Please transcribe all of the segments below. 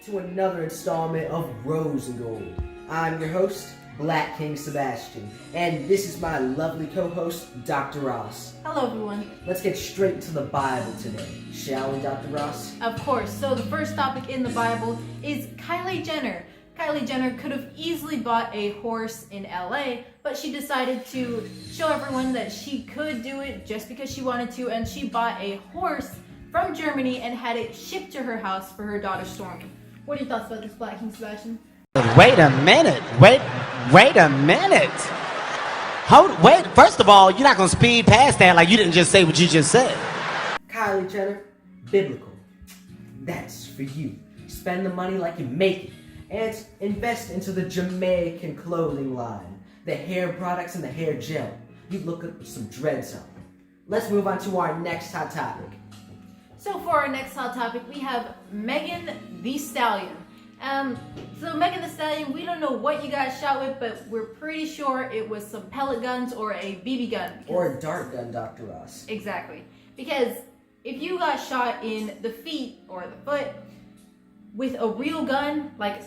to another installment of Rose and Gold. I'm your host, Black King Sebastian, and this is my lovely co-host, Dr. Ross. Hello, everyone. Let's get straight into the Bible today, shall we, Dr. Ross? Of course. So the first topic in the Bible is Kylie Jenner. Kylie Jenner could have easily bought a horse in LA, but she decided to show everyone that she could do it just because she wanted to, and she bought a horse from Germany and had it shipped to her house for her daughter Stormy. What are your thoughts about this, Black King Sebastian? Wait a minute. Wait a minute. Wait, first of all, you're not going to speed past that like you didn't just say what you just said. Kylie Jenner, biblical. That's for you. Spend the money like you make it. And invest into the Jamaican clothing line. The hair products and the hair gel. You look good with some dreads on. Let's move on to our next hot topic. So for our next hot topic, we have Meghan, Thee Stallion. So Meghan Thee Stallion, we don't know what you got shot with, but we're pretty sure it was some pellet guns or a BB gun. Or a dart gun, Dr. Ross. Exactly. Because if you got shot in the feet or the foot with a real gun, like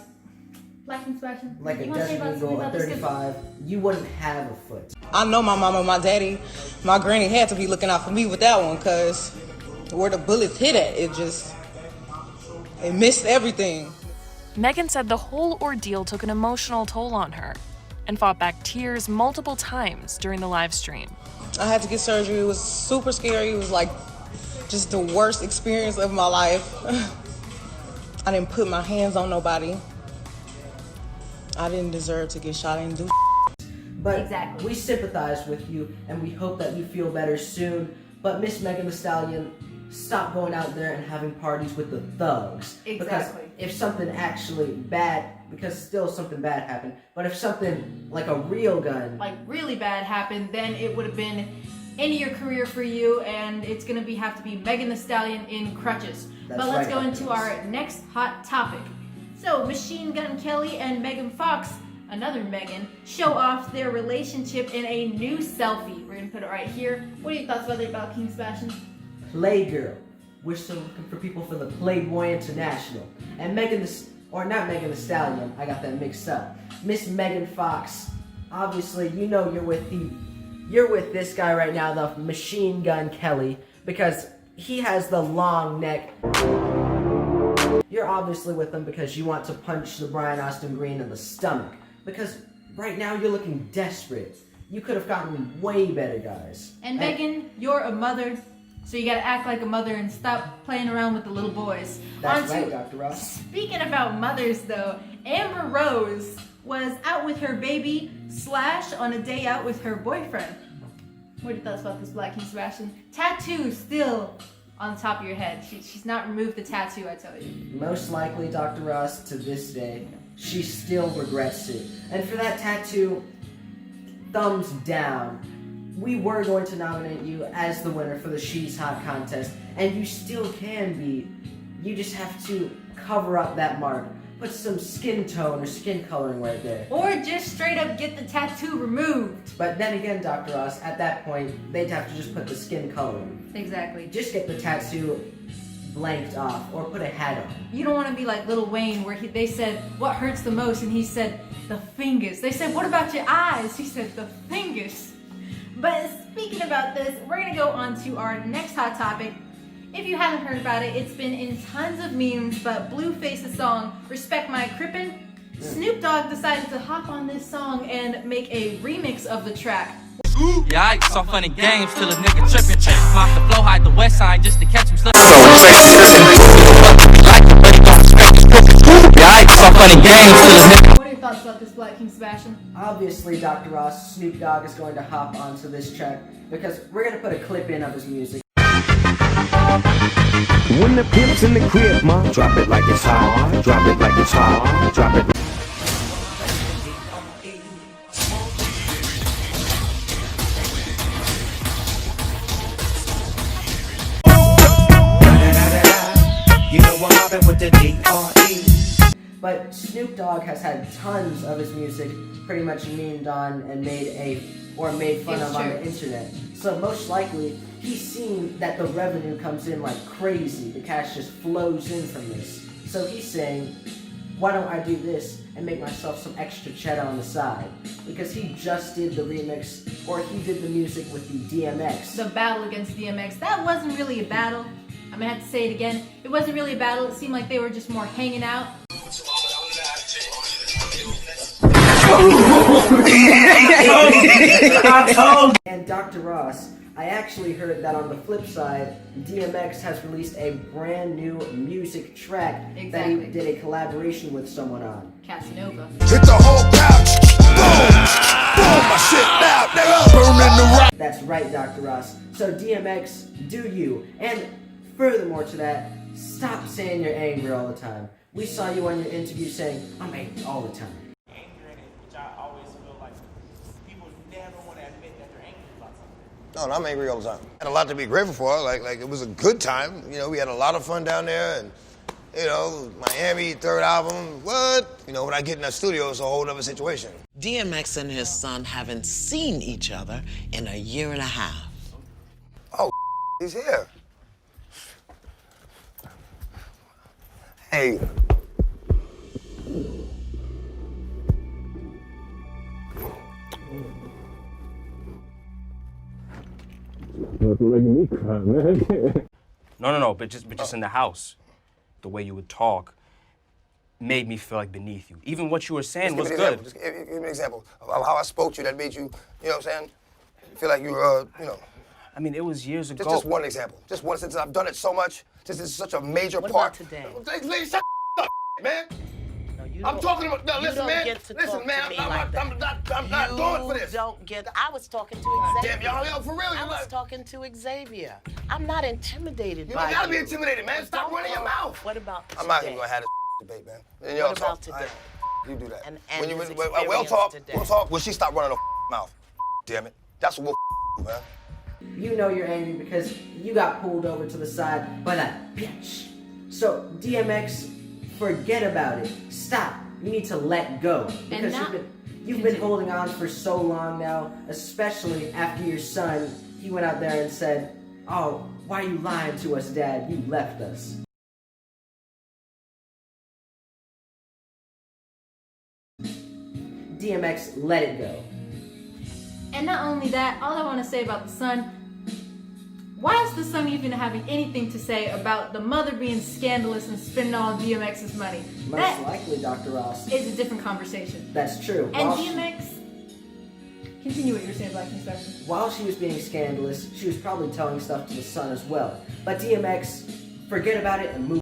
Black and Sebastian, like a Desert Eagle, a 35, you wouldn't have a foot. I know my mama, my daddy, my granny had to be looking out for me with that one, because where the bullets hit at, it missed everything. Meghan said the whole ordeal took an emotional toll on her and fought back tears multiple times during the live stream. I had to get surgery. It was super scary. It was like just the worst experience of my life. I didn't put my hands on nobody. I didn't deserve to get shot. I didn't do. But exactly. We sympathize with you, and we hope that you feel better soon. But Miss Meghan Thee Stallion, stop going out there and having parties with the thugs. Exactly. Because if something actually bad, because still something bad happened, but if something like a real gun, like really bad happened, then it would have been end of your career for you, and it's gonna have to be Meghan Thee Stallion in crutches. That's but let's right, go into our next hot topic. So Machine Gun Kelly and Megan Fox, another Meghan, show off their relationship in a new selfie. We're gonna put it right here. What are your thoughts about King Sebastian? Playgirl. We're still looking for people for the Playboy International. And not Meghan Thee Stallion, I got that mixed up. Miss Megan Fox, obviously you know you're with this guy right now, the Machine Gun Kelly, because he has the long neck. You're obviously with him because you want to punch the Brian Austin Green in the stomach. Because right now you're looking desperate. You could have gotten way better guys. And Megan, you're a mother, so you gotta act like a mother and stop playing around with the little boys. That's right, Dr. Ross. Speaking about mothers though, Amber Rose was out with her baby / on a day out with her boyfriend. What are your thoughts about this, Black King Sebastian? Tattoo still on the top of your head. She's not removed the tattoo, I tell you. Most likely, Dr. Ross, to this day, she still regrets it. And for that tattoo, thumbs down. We were going to nominate you as the winner for the She's Hot contest, and you still can be. You just have to cover up that mark. Put some skin tone or skin coloring right there. Or just straight up get the tattoo removed. But then again, Dr. Ross, at that point, they'd have to just put the skin coloring. Exactly. Just get the tattoo blanked off, or put a hat on. You don't want to be like Lil Wayne, where they said, what hurts the most? And he said, the fingers. They said, what about your eyes? He said, the fingers. But speaking about this, we're going to go on to our next hot topic. If you haven't heard about it, it's been in tons of memes, but Blueface's song, Respect My Crippin', Snoop Dogg decided to hop on this song and make a remix of the track. Yeah, I saw funny games till a nigga trippin'. Mop the flow, hide the west side just to catch him slippin'. Yeah, I saw funny games till a nigga. What are your thoughts about this, Black King Sebastian? Obviously, Dr. Ross, Snoop Dogg is going to hop onto this track because we're going to put a clip in of his music. When the pimp's in the crib, ma, drop it like it's hot, drop it like it's hot, drop it. You know I'm mobbing with the D.R.E. But Snoop Dogg has had tons of his music pretty much memed on and made fun of on the internet. So most likely, he's seen that the revenue comes in like crazy. The cash just flows in from this. So he's saying, why don't I do this and make myself some extra cheddar on the side? Because he just did the remix, or he did the music with the DMX. The battle against DMX. That wasn't really a battle. I'm gonna have to say it again. It wasn't really a battle. It seemed like they were just more hanging out. And Dr. Ross, I actually heard that on the flip side, DMX has released a brand new music track that he did a collaboration with someone on. Casanova. Hit the whole couch. Boom. Boom. My shit now, nigga. Burning the rock. That's right, Dr. Ross. So DMX, do you. And furthermore to that, stop saying you're angry all the time. We saw you on your interview saying, I'm angry all the time. No, I'm angry all the time. Had a lot to be grateful for. Like it was a good time. You know, we had a lot of fun down there, and you know, Miami, third album. What? You know, when I get in that studio, it's a whole other situation. DMX and his son haven't seen each other in a year and a half. Oh, he's here. Hey. Making me cry, man. No, but just in the house, the way you would talk made me feel like beneath you. Even what you were saying was good. Just give me an example of how I spoke to you that made you, you know what I'm saying? Feel like you were, you know. I mean, it was years ago. Just one example. Just one, since I've done it so much. This is such a major What part. about today? Lady, shut up, man. I'm talking about, no, listen, man. Listen, man, I'm not going for this. You don't get, I was talking to Xavier. Damn, y'all, for real. I was talking to Xavier. I'm not intimidated by you. You gotta be intimidated, man. Stop running your mouth. What about today? I'm not even gonna have this debate, man. And what about today? You do that. And when his we'll talk, today. we'll talk. When she stop running her mouth. Damn it. That's what we'll do, man. You know you're angry because you got pulled over to the side by that bitch. So DMX, forget about it. Stop. You need to let go. Because you've been holding on for so long now, especially after your son, he went out there and said, oh, why are you lying to us, Dad? You left us. DMX, let it go. And not only that, all I want to say about the son, why is the son even having anything to say about the mother being scandalous and spending all of DMX's money? Most likely, Dr. Ross. Is a different conversation. That's true. And DMX, continue what you were saying, Black Inspector. While she was being scandalous, she was probably telling stuff to the son as well. But DMX, forget about it and move.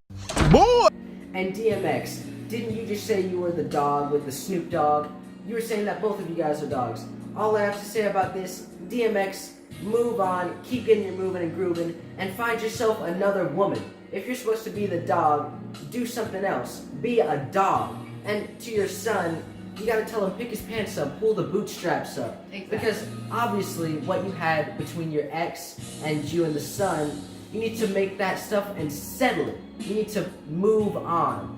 Boy! And DMX, didn't you just say you were the dog with the Snoop Dogg? You were saying that both of you guys are dogs. All I have to say about this, DMX, move on, keep getting your moving and grooving, and find yourself another woman. If you're supposed to be the dog, do something else. Be a dog. And to your son, you gotta tell him pick his pants up, pull the bootstraps up. Exactly. Because obviously what you had between your ex and you and the son, you need to make that stuff and settle it. You need to move on.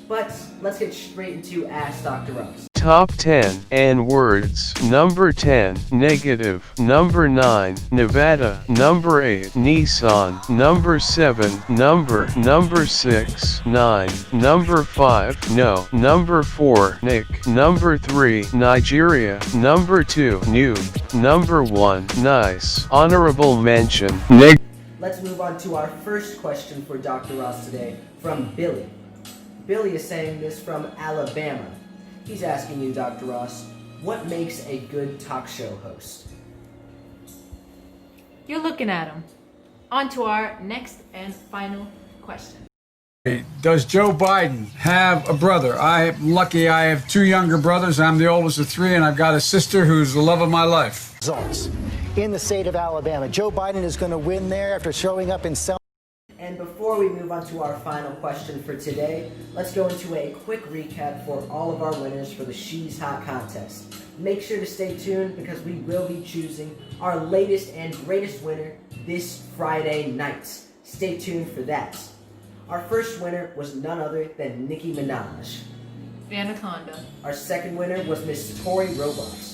But let's get straight into Ask Dr. Ross. Top 10 N-words. Number 10, negative. Number 9, Nevada. Number 8, Nissan. Number 7, number 6, 9. Number 5, no. Number 4, Nick. Number 3, Nigeria. Number 2, nude. Number 1, nice. Honorable mention. Let's move on to our first question for Dr. Ross today from Billy. Billy is saying this from Alabama. He's asking you, Dr. Ross, what makes a good talk show host? You're looking at him. On to our next and final question. Does Joe Biden have a brother? I'm lucky I have 2 younger brothers. I'm the oldest of 3, and I've got a sister who's the love of my life. Results in the state of Alabama. Joe Biden is going to win there after showing up in Selma. And before we move on to our final question for today, let's go into a quick recap for all of our winners for the She's Hot contest. Make sure to stay tuned because we will be choosing our latest and greatest winner this Friday night. Stay tuned for that. Our first winner was none other than Nicki Minaj. Anaconda. Our second winner was Miss Tori Robots.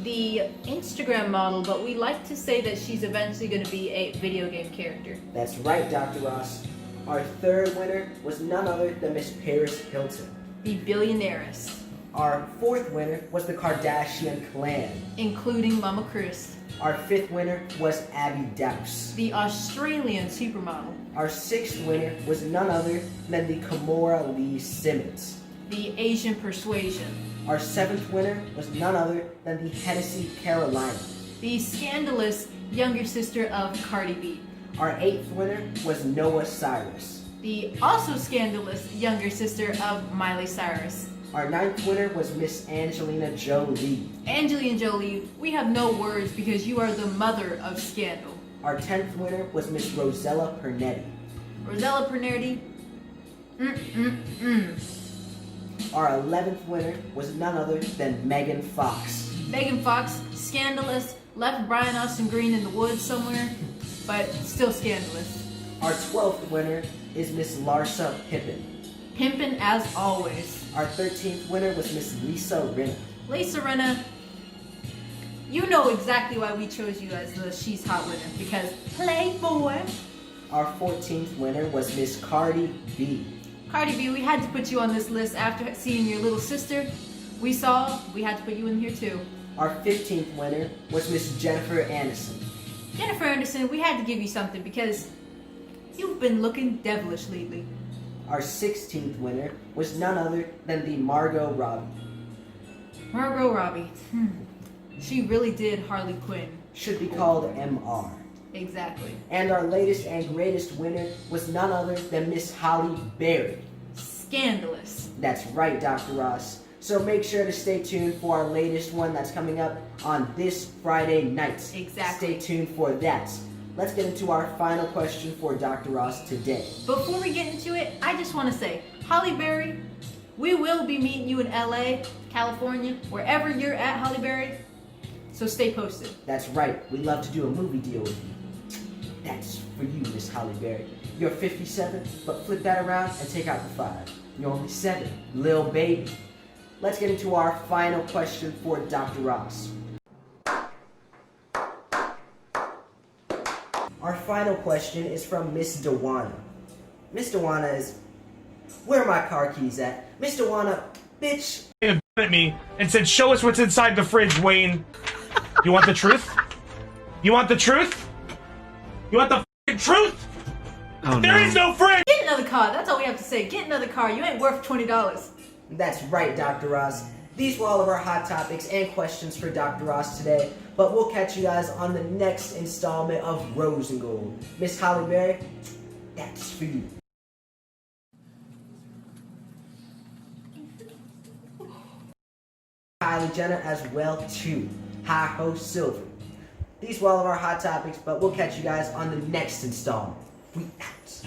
The Instagram model, but we like to say that she's eventually going to be a video game character. That's right, Dr. Ross. Our third winner was none other than Miss Paris Hilton. The billionaires. Our fourth winner was the Kardashian clan, including Mama Chris. Our fifth winner was Abby Douse, the Australian supermodel. Our sixth winner was none other than the Kimora Lee Simmons, the Asian Persuasion. Our seventh winner was none other than the Hennessy Carolina, the scandalous younger sister of Cardi B. Our eighth winner was Noah Cyrus, the also scandalous younger sister of Miley Cyrus. Our ninth winner was Miss Angelina Jolie. Angelina Jolie, we have no words because you are the mother of scandal. Our 10th winner was Miss Rosella Pernetti. Rosella Pernetti, Our 11th winner was none other than Megan Fox. Megan Fox, scandalous, left Brian Austin Green in the woods somewhere, but still scandalous. Our 12th winner is Miss Larsa Pippen. Pimpin' as always. Our 13th winner was Miss Lisa Rinna. Lisa Rinna, you know exactly why we chose you as the She's Hot winner, because Playboy. Our 14th winner was Miss Cardi B. Cardi B, we had to put you on this list after seeing your little sister. We had to put you in here too. Our 15th winner was Miss Jennifer Anderson. Jennifer Anderson, we had to give you something because you've been looking devilish lately. Our 16th winner was none other than the Margot Robbie. Margot Robbie. She really did Harley Quinn. Should be called MR. Exactly. And our latest and greatest winner was none other than Miss Halle Berry. Scandalous. That's right, Dr. Ross. So make sure to stay tuned for our latest one that's coming up on this Friday night. Exactly. Stay tuned for that. Let's get into our final question for Dr. Ross today. Before we get into it, I just want to say, Halle Berry, we will be meeting you in LA, California, wherever you're at, Halle Berry. So stay posted. That's right. We'd love to do a movie deal with you. That's for you, Miss Halle Berry. You're 57, but flip that around and take out the 5. You're only 7, lil baby. Let's get into our final question for Dr. Ross. Our final question is from Miss Dewana. Miss Dewana is, where are my car keys at? Miss Dewana, bitch. At me and said, show us what's inside the fridge, Wayne. You want the truth? You want the truth? You want the f***ing truth? Oh, there is no fridge! Get another car. That's all we have to say. Get another car. You ain't worth $20. That's right, Dr. Ross. These were all of our hot topics and questions for Dr. Ross today, but we'll catch you guys on the next installment of Rose and Gold. Miss Halle Berry, that's for you. Kylie Jenner as well too. Hi ho Silver. These were all of our hot topics, but we'll catch you guys on the next installment. We out.